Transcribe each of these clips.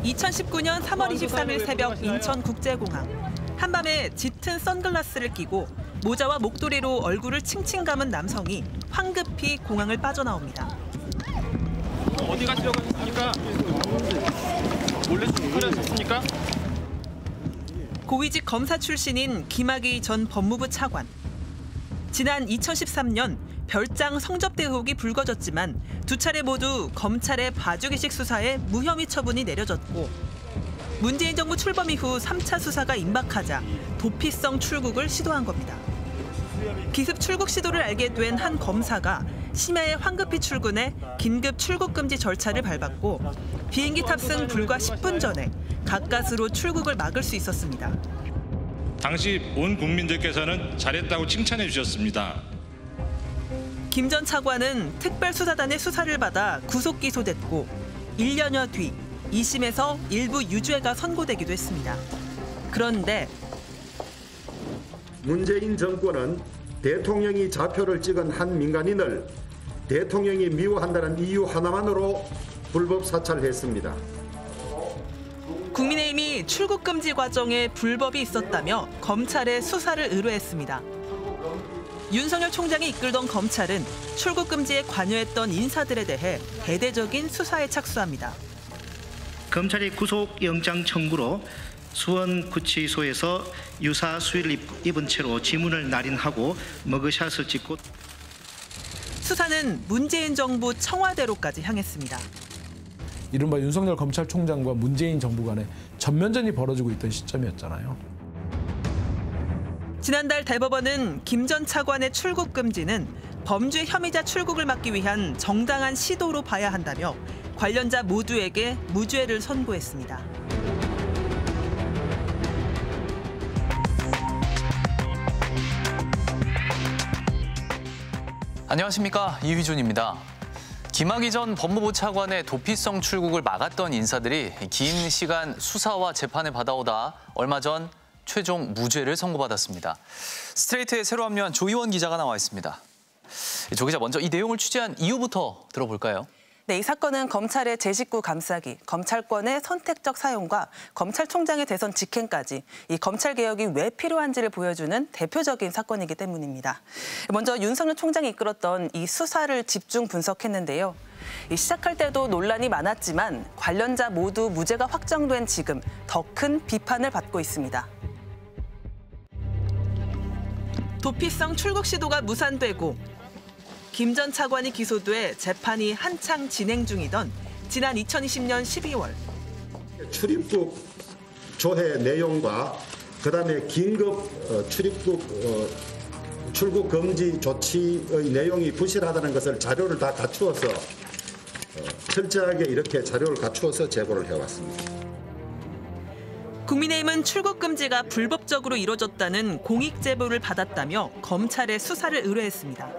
2019년 3월 23일 새벽 인천국제공항. 한밤에 짙은 선글라스를 끼고 모자와 목도리로 얼굴을 칭칭 감은 남성이 황급히 공항을 빠져나옵니다. 어디 가시려고 하셨습니까? 몰래 출근하셨습니까? 고위직 검사 출신인 김학의 전 법무부 차관. 지난 2013년 별장 성접대 의혹이 불거졌지만 두 차례 모두 검찰의 봐주기식 수사에 무혐의 처분이 내려졌고 문재인 정부 출범 이후 3차 수사가 임박하자 도피성 출국을 시도한 겁니다. 기습 출국 시도를 알게 된 한 검사가 심야에 황급히 출근해 긴급 출국 금지 절차를 밟았고 비행기 탑승 불과 10분 전에 가까스로 출국을 막을 수 있었습니다. 당시 온 국민들께서는 잘했다고 칭찬해 주셨습니다. 김 전 차관은 특별수사단의 수사를 받아 구속 기소됐고 1년여 뒤 2심에서 일부 유죄가 선고되기도 했습니다. 그런데 문재인 정권은 대통령이 좌표를 찍은 한 민간인을 대통령이 미워한다는 이유 하나만으로 불법 사찰했습니다. 국민의힘이 출국 금지 과정에 불법이 있었다며 검찰에 수사를 의뢰했습니다. 윤석열 총장이 이끌던 검찰은 출국 금지에 관여했던 인사들에 대해 대대적인 수사에 착수합니다. 검찰이 구속영장 청구로 수원구치소에서 유사 수의를 입은 채로 지문을 날인하고 머그샷을 찍고 수사는 문재인 정부 청와대로까지 향했습니다. 이른바 윤석열 검찰총장과 문재인 정부 간에 전면전이 벌어지고 있던 시점이었잖아요. 지난달 대법원은 김 전 차관의 출국 금지는 범죄 혐의자 출국을 막기 위한 정당한 시도로 봐야 한다며 관련자 모두에게 무죄를 선고했습니다. 안녕하십니까, 이휘준입니다. 김학의 전 법무부 차관의 도피성 출국을 막았던 인사들이 긴 시간 수사와 재판을 받아오다 얼마 전 최종 무죄를 선고받았습니다. 스트레이트에 새로 합류한 조희원 기자가 나와 있습니다. 조 기자, 먼저 이 내용을 취재한 이유부터 들어볼까요? 네, 이 사건은 검찰의 제19 감싸기, 검찰권의 선택적 사용과 검찰총장의 대선 직행까지 이 검찰개혁이 왜 필요한지를 보여주는 대표적인 사건이기 때문입니다. 먼저 윤석열 총장이 이끌었던 이 수사를 집중 분석했는데요. 시작할 때도 논란이 많았지만 관련자 모두 무죄가 확정된 지금 더 큰 비판을 받고 있습니다. 도피성 출국 시도가 무산되고 김 전 차관이 기소돼 재판이 한창 진행 중이던 지난 2020년 12월. 출입국 조회 내용과 그다음에 긴급 출국 금지 조치의 내용이 부실하다는 것을 자료를 다 갖추어서 철저하게 이렇게 자료를 갖추어서 제보를 해왔습니다. 국민의힘은 출국 금지가 불법적으로 이뤄졌다는 공익 제보를 받았다며 검찰에 수사를 의뢰했습니다.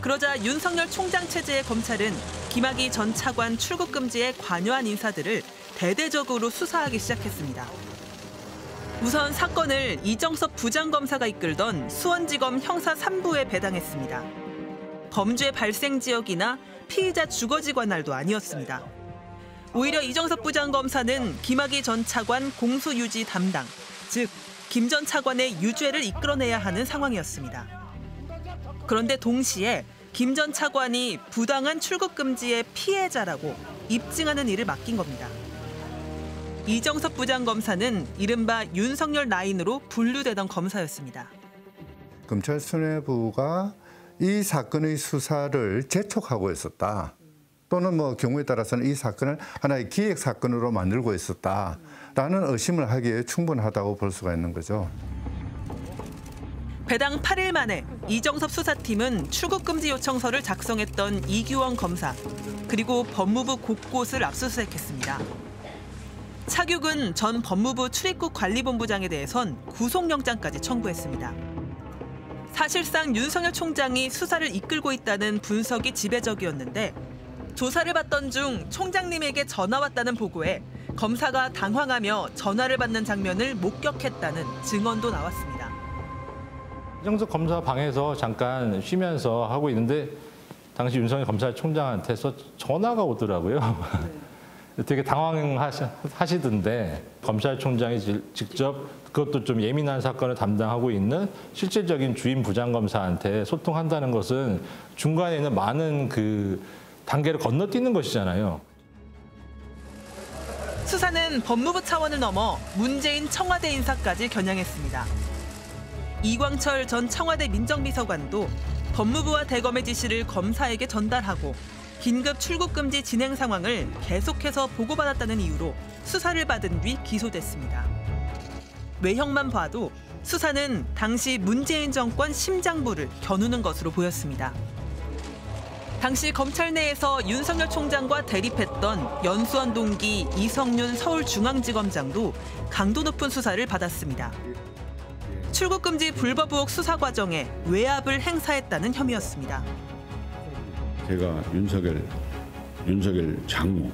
그러자 윤석열 총장 체제의 검찰은 김학의 전 차관 출국 금지에 관여한 인사들을 대대적으로 수사하기 시작했습니다. 우선 사건을 이정섭 부장검사가 이끌던 수원지검 형사 3부에 배당했습니다. 범죄 발생 지역이나 피의자 주거지 관할도 아니었습니다. 오히려 이정섭 부장검사는 김학의 전 차관 공소유지 담당, 즉 김 전 차관의 유죄를 이끌어내야 하는 상황이었습니다. 그런데 동시에 김 전 차관이 부당한 출국 금지의 피해자라고 입증하는 일을 맡긴 겁니다. 이정섭 부장검사는 이른바 윤석열 라인으로 분류되던 검사였습니다. 검찰 수뇌부가 이 사건의 수사를 재촉하고 있었다. 또는 경우에 따라서는 이 사건을 하나의 기획 사건으로 만들고 있었다라는 의심을 하기에 충분하다고 볼 수가 있는 거죠. 배당 8일 만에 이정섭 수사팀은 출국금지 요청서를 작성했던 이규원 검사, 그리고 법무부 곳곳을 압수수색했습니다. 차규근 전 법무부 출입국 관리본부장에 대해선 구속영장까지 청구했습니다. 사실상 윤석열 총장이 수사를 이끌고 있다는 분석이 지배적이었는데 조사를 받던 중 총장님에게 전화 왔다는 보고에 검사가 당황하며 전화를 받는 장면을 목격했다는 증언도 나왔습니다. 이정섭 검사 방에서 잠깐 쉬면서 하고 있는데 당시 윤석열 검찰총장한테서 전화가 오더라고요. 되게 당황하시던데 검찰총장이 직접 그것도 좀 예민한 사건을 담당하고 있는 실질적인 주임 부장검사한테 소통한다는 것은 중간에 있는 많은 그 단계를 건너뛰는 것이잖아요. 수사는 법무부 차원을 넘어 문재인 청와대 인사까지 겨냥했습니다. 이광철 전 청와대 민정비서관도 법무부와 대검의 지시를 검사에게 전달하고 긴급 출국 금지 진행 상황을 계속해서 보고받았다는 이유로 수사를 받은 뒤 기소됐습니다. 외형만 봐도 수사는 당시 문재인 정권 심장부를 겨누는 것으로 보였습니다. 당시 검찰 내에서 윤석열 총장과 대립했던 연수원 동기 이성윤 서울중앙지검장도 강도 높은 수사를 받았습니다. 출국금지 불법 의혹 수사 과정에 외압을 행사했다는 혐의였습니다. 제가 윤석열 장모,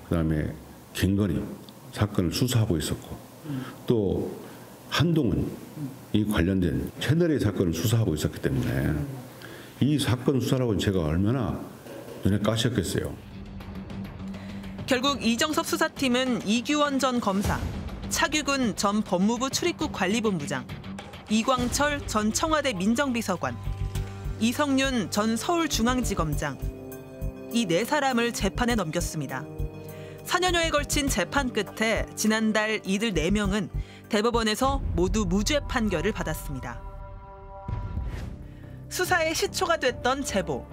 그다음에 김건희 사건을 수사하고 있었고 또 한동훈 이 관련된 채널A 사건을 수사하고 있었기 때문에 이 사건 수사라고는 제가 얼마나 눈에 까셨겠어요. 결국 이정섭 수사팀은 이규원 전 검사, 차규근 전 법무부 출입국 관리본부장, 이광철 전 청와대 민정비서관, 이성윤 전 서울중앙지검장, 이 4사람을 재판에 넘겼습니다. 4년여에 걸친 재판 끝에 지난달 이들 4명은 대법원에서 모두 무죄 판결을 받았습니다. 수사의 시초가 됐던 제보.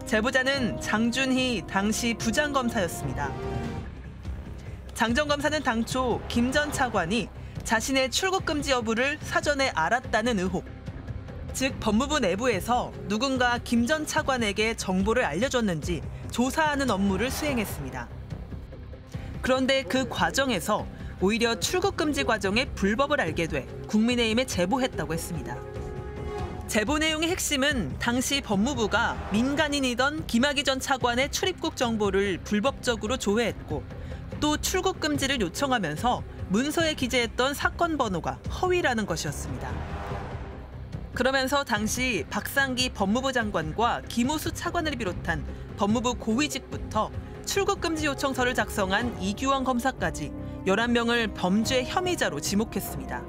제보자는 장준희 당시 부장검사였습니다. 장 전 검사는 당초 김 전 차관이 자신의 출국 금지 여부를 사전에 알았다는 의혹. 즉 법무부 내부에서 누군가 김 전 차관에게 정보를 알려줬는지 조사하는 업무를 수행했습니다. 그런데 그 과정에서 오히려 출국 금지 과정의 불법을 알게 돼 국민의힘에 제보했다고 했습니다. 제보 내용의 핵심은 당시 법무부가 민간인이던 김학의 전 차관의 출입국 정보를 불법적으로 조회했고 또 출국 금지를 요청하면서 문서에 기재했던 사건 번호가 허위라는 것이었습니다. 그러면서 당시 박상기 법무부 장관과 김우수 차관을 비롯한 법무부 고위직부터 출국 금지 요청서를 작성한 이규원 검사까지 11명을 범죄 혐의자로 지목했습니다.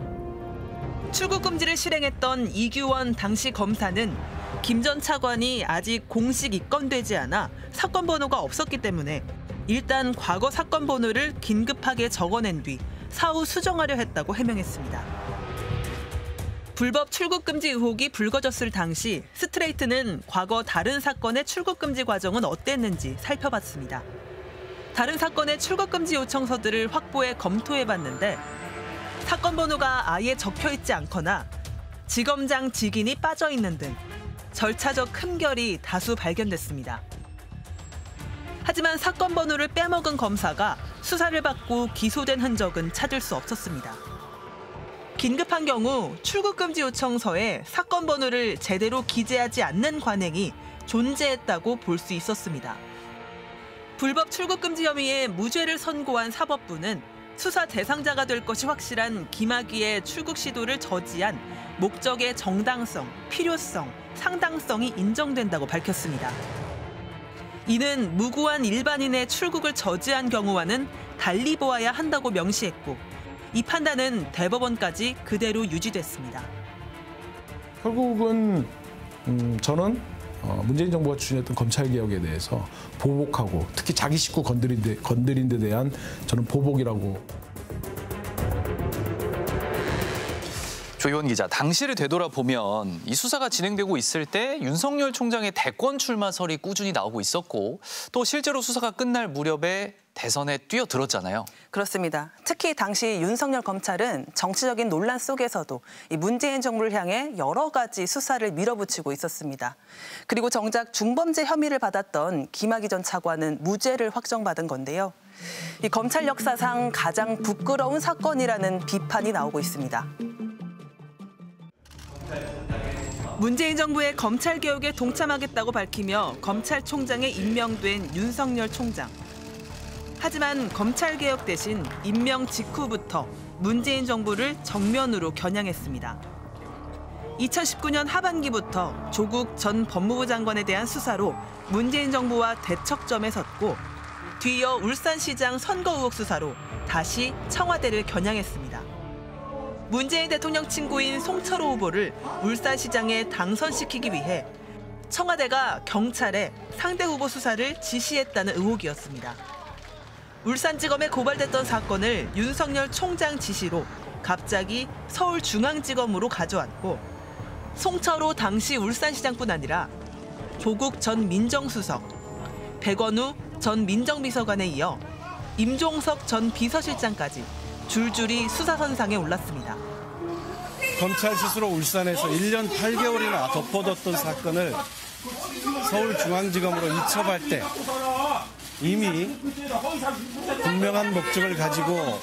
출국 금지를 실행했던 이규원 당시 검사는 김 전 차관이 아직 공식 입건되지 않아 사건 번호가 없었기 때문에 일단 과거 사건 번호를 긴급하게 적어낸 뒤 사후 수정하려 했다고 해명했습니다. 불법 출국 금지 의혹이 불거졌을 당시 스트레이트는 과거 다른 사건의 출국 금지 과정은 어땠는지 살펴봤습니다. 다른 사건의 출국 금지 요청서들을 확보해 검토해봤는데 사건 번호가 아예 적혀있지 않거나 지검장 직인이 빠져있는 등 절차적 흠결이 다수 발견됐습니다. 하지만 사건 번호를 빼먹은 검사가 수사를 받고 기소된 흔적은 찾을 수 없었습니다. 긴급한 경우 출국 금지 요청서에 사건 번호를 제대로 기재하지 않는 관행이 존재했다고 볼 수 있었습니다. 불법 출국 금지 혐의에 무죄를 선고한 사법부는 수사 대상자가 될 것이 확실한 김학의의 출국 시도를 저지한 목적의 정당성, 필요성, 상당성이 인정된다고 밝혔습니다. 이는 무고한 일반인의 출국을 저지한 경우와는 달리 보아야 한다고 명시했고 이 판단은 대법원까지 그대로 유지됐습니다. 결국은 저는 문재인 정부가 추진했던 검찰개혁에 대해서 보복하고 특히 자기 식구 건드린 데 대한 저는 보복이라고. 조희원 기자, 당시를 되돌아보면 이 수사가 진행되고 있을 때 윤석열 총장의 대권 출마설이 꾸준히 나오고 있었고 또 실제로 수사가 끝날 무렵에 대선에 뛰어들었잖아요. 그렇습니다. 특히 당시 윤석열 검찰은 정치적인 논란 속에서도 이 문재인 정부를 향해 여러 가지 수사를 밀어붙이고 있었습니다. 그리고 정작 중범죄 혐의를 받았던 김학의 전 차관은 무죄를 확정받은 건데요. 이 검찰 역사상 가장 부끄러운 사건이라는 비판이 나오고 있습니다. 문재인 정부의 검찰개혁에 동참하겠다고 밝히며 검찰총장에 임명된 윤석열 총장. 하지만 검찰개혁 대신 임명 직후부터 문재인 정부를 정면으로 겨냥했습니다. 2019년 하반기부터 조국 전 법무부 장관에 대한 수사로 문재인 정부와 대척점에 섰고 뒤이어 울산시장 선거 의혹 수사로 다시 청와대를 겨냥했습니다. 문재인 대통령 친구인 송철호 후보를 울산시장에 당선시키기 위해 청와대가 경찰에 상대 후보 수사를 지시했다는 의혹이었습니다. 울산지검에 고발됐던 사건을 윤석열 총장 지시로 갑자기 서울중앙지검으로 가져왔고 송철호 당시 울산시장뿐 아니라 조국 전 민정수석, 백원우 전 민정비서관에 이어 임종석 전 비서실장까지 줄줄이 수사선상에 올랐습니다. 검찰 스스로 울산에서 1년 8개월이나 덮어뒀던 사건을 서울중앙지검으로 이첩할 때 이미 분명한 목적을 가지고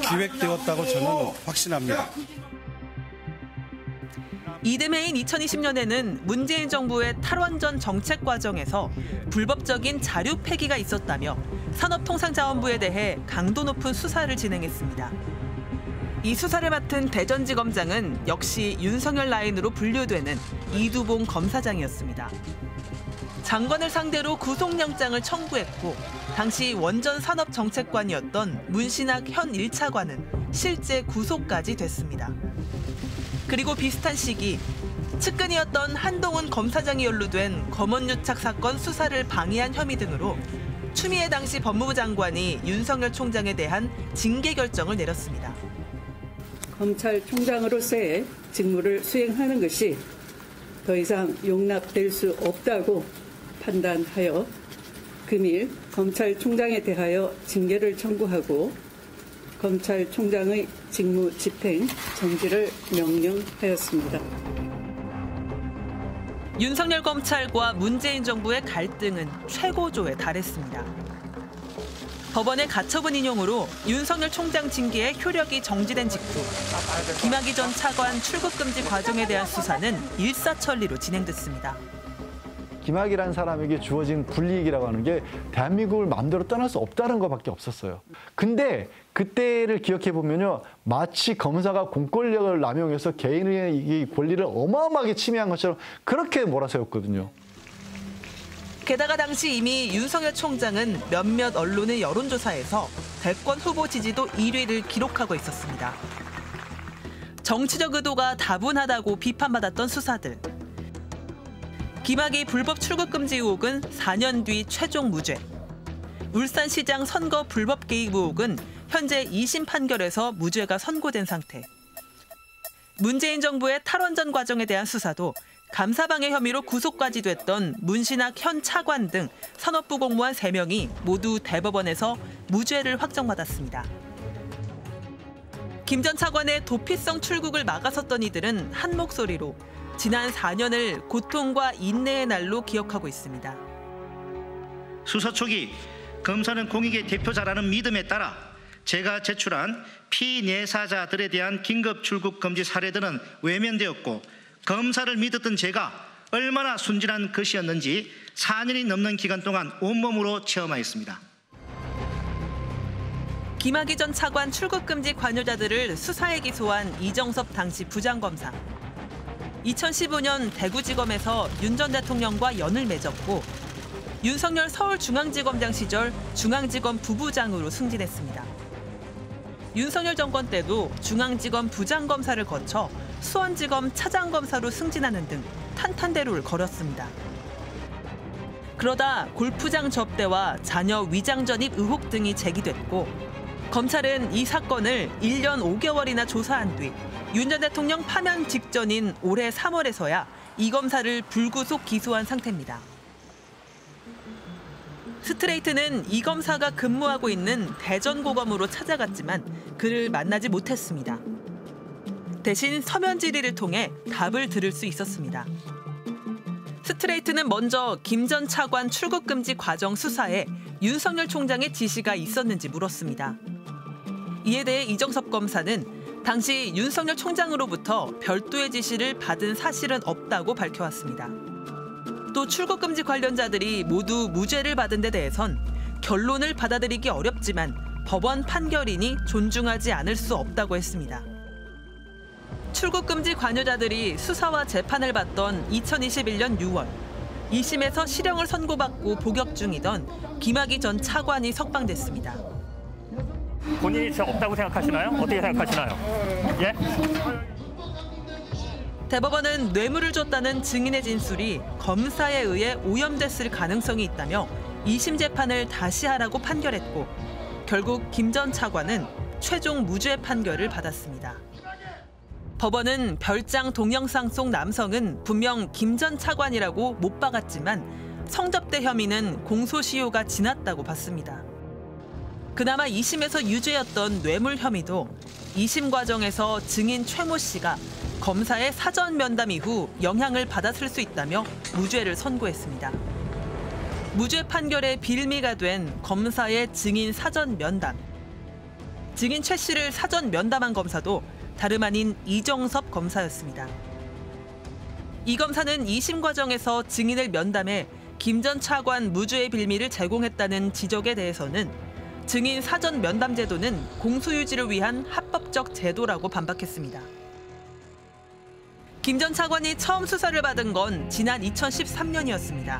기획되었다고 저는 확신합니다. 이듬해인 2020년에는 문재인 정부의 탈원전 정책 과정에서 불법적인 자료 폐기가 있었다며 산업통상자원부에 대해 강도 높은 수사를 진행했습니다. 이 수사를 맡은 대전지검장은 역시 윤석열 라인으로 분류되는 이두봉 검사장이었습니다. 장관을 상대로 구속영장을 청구했고 당시 원전산업정책관이었던 문신학 현 1차관은 실제 구속까지 됐습니다. 그리고 비슷한 시기 측근이었던 한동훈 검사장이 연루된 검언유착 사건 수사를 방해한 혐의 등으로 추미애 당시 법무부 장관이 윤석열 총장에 대한 징계 결정을 내렸습니다. 검찰총장으로서의 직무를 수행하는 것이 더 이상 용납될 수 없다고 판단하여 금일 검찰총장에 대하여 징계를 청구하고 검찰총장의 직무 집행 정지를 명령하였습니다. 윤석열 검찰과 문재인 정부의 갈등은 최고조에 달했습니다. 법원의 가처분 인용으로 윤석열 총장 징계의 효력이 정지된 직후 김학의 전 차관 출국 금지 과정에 대한 수사는 일사천리로 진행됐습니다. 김학의라는 사람에게 주어진 불이익이라고 하는 게 대한민국을 마음대로 떠날 수 없다는 것밖에 없었어요. 근데 그때를 기억해 보면요, 마치 검사가 공권력을 남용해서 개인의 이 권리를 어마어마하게 침해한 것처럼 그렇게 몰아세웠거든요. 게다가 당시 이미 윤석열 총장은 몇몇 언론의 여론조사에서 대권 후보 지지도 1위를 기록하고 있었습니다. 정치적 의도가 다분하다고 비판받았던 수사들. 김학의 불법 출국 금지 의혹은 4년 뒤 최종 무죄. 울산시장 선거 불법 개입 의혹은 현재 2심 판결에서 무죄가 선고된 상태. 문재인 정부의 탈원전 과정에 대한 수사도 감사방해 혐의로 구속까지 됐던 문신학 현 차관 등 산업부 공무원 3명이 모두 대법원에서 무죄를 확정받았습니다. 김 전 차관의 도피성 출국을 막아섰던 이들은 한 목소리로 지난 4년을 고통과 인내의 날로 기억하고 있습니다. 수사 초기 검사는 공익의 대표자라는 믿음에 따라 제가 제출한 피내사자들에 대한 긴급 출국 금지 사례들은 외면되었고 검사를 믿었던 제가 얼마나 순진한 것이었는지 4년이 넘는 기간 동안 온몸으로 체험하였습니다. 김학의 전 차관 출국 금지 관여자들을 수사에 기소한 이정섭 당시 부장검사. 2015년 대구지검에서 윤 전 대통령과 연을 맺었고 윤석열 서울중앙지검장 시절 중앙지검 부부장으로 승진했습니다. 윤석열 정권 때도 중앙지검 부장검사를 거쳐 수원지검 차장검사로 승진하는 등 탄탄대로를 걸었습니다. 그러다 골프장 접대와 자녀 위장 전입 의혹 등이 제기됐고 검찰은 이 사건을 1년 5개월이나 조사한 뒤 윤 전 대통령 파면 직전인 올해 3월에서야 이 검사를 불구속 기소한 상태입니다. 스트레이트는 이 검사가 근무하고 있는 대전고검으로 찾아갔지만 그를 만나지 못했습니다. 대신 서면 질의를 통해 답을 들을 수 있었습니다. 스트레이트는 먼저 김 전 차관 출국 금지 과정 수사에 윤석열 총장의 지시가 있었는지 물었습니다. 이에 대해 이정섭 검사는 당시 윤석열 총장으로부터 별도의 지시를 받은 사실은 없다고 밝혀왔습니다. 또 출국 금지 관련자들이 모두 무죄를 받은 데 대해선 결론을 받아들이기 어렵지만 법원 판결이니 존중하지 않을 수 없다고 했습니다. 출국 금지 관여자들이 수사와 재판을 받던 2021년 6월 2심에서 실형을 선고받고 복역 중이던 김학의 전 차관이 석방됐습니다. 본인이 저 없다고 생각하시나요? 어떻게 생각하시나요? 예? 대법원은 뇌물을 줬다는 증인의 진술이 검사에 의해 오염됐을 가능성이 있다며 2심 재판을 다시 하라고 판결했고 결국 김 전 차관은 최종 무죄 판결을 받았습니다. 법원은 별장 동영상 속 남성은 분명 김 전 차관이라고 못 박았지만 성접대 혐의는 공소시효가 지났다고 봤습니다. 그나마 2심에서 유죄였던 뇌물 혐의도 2심 과정에서 증인 최모 씨가 검사의 사전 면담 이후 영향을 받았을 수 있다며 무죄를 선고했습니다. 무죄 판결의 빌미가 된 검사의 증인 사전 면담. 증인 최 씨를 사전 면담한 검사도 다름 아닌 이정섭 검사였습니다. 이 검사는 2심 과정에서 증인을 면담해 김 전 차관 무죄의 빌미를 제공했다는 지적에 대해서는 증인 사전 면담 제도는 공소유지를 위한 합법적 제도라고 반박했습니다. 김 전 차관이 처음 수사를 받은 건 지난 2013년이었습니다.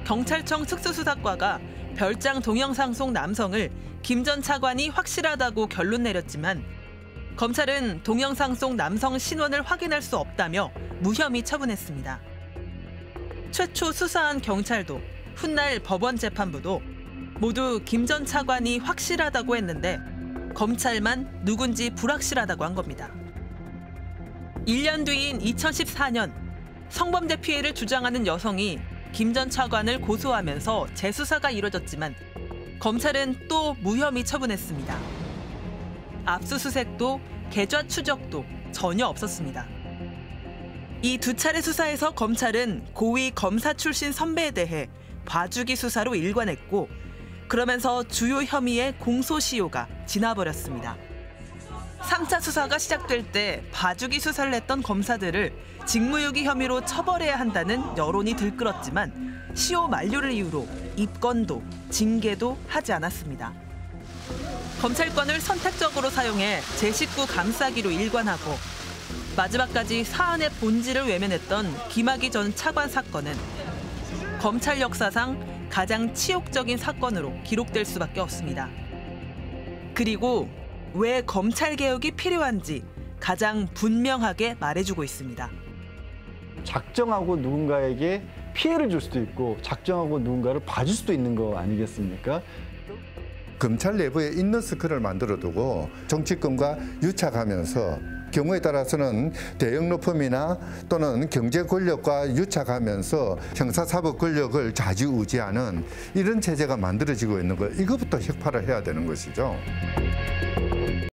경찰청 특수수사과가 별장 동영상 속 남성을 김 전 차관이 확실하다고 결론 내렸지만 검찰은 동영상 속 남성 신원을 확인할 수 없다며 무혐의 처분했습니다. 최초 수사한 경찰도 훗날 법원 재판부도 모두 김 전 차관이 확실하다고 했는데 검찰만 누군지 불확실하다고 한 겁니다. 1년 뒤인 2014년 성범죄 피해를 주장하는 여성이 김 전 차관을 고소하면서 재수사가 이뤄졌지만 검찰은 또 무혐의 처분했습니다. 압수수색도 계좌 추적도 전혀 없었습니다. 이 두 차례 수사에서 검찰은 고위 검사 출신 선배에 대해 봐주기 수사로 일관했고 그러면서 주요 혐의의 공소시효가 지나버렸습니다. 3차 수사가 시작될 때 봐주기 수사를 했던 검사들을 직무유기 혐의로 처벌해야 한다는 여론이 들끓었지만 시효 만료를 이유로 입건도 징계도 하지 않았습니다. 검찰권을 선택적으로 사용해 제19 감싸기로 일관하고 마지막까지 사안의 본질을 외면했던 김학의 전 차관 사건은 검찰 역사상 가장 치욕적인 사건으로 기록될 수밖에 없습니다. 그리고 왜 검찰개혁이 필요한지 가장 분명하게 말해주고 있습니다. 작정하고 누군가에게 피해를 줄 수도 있고 작정하고 누군가를 봐줄 수도 있는 거 아니겠습니까? 검찰 내부에 인너스클을 만들어두고 정치권과 유착하면서 경우에 따라서는 대형 로펌이나 또는 경제 권력과 유착하면서 형사사법 권력을 좌지우지하는 이런 체제가 만들어지고 있는 거 이거부터 혁파를 해야 되는 것이죠.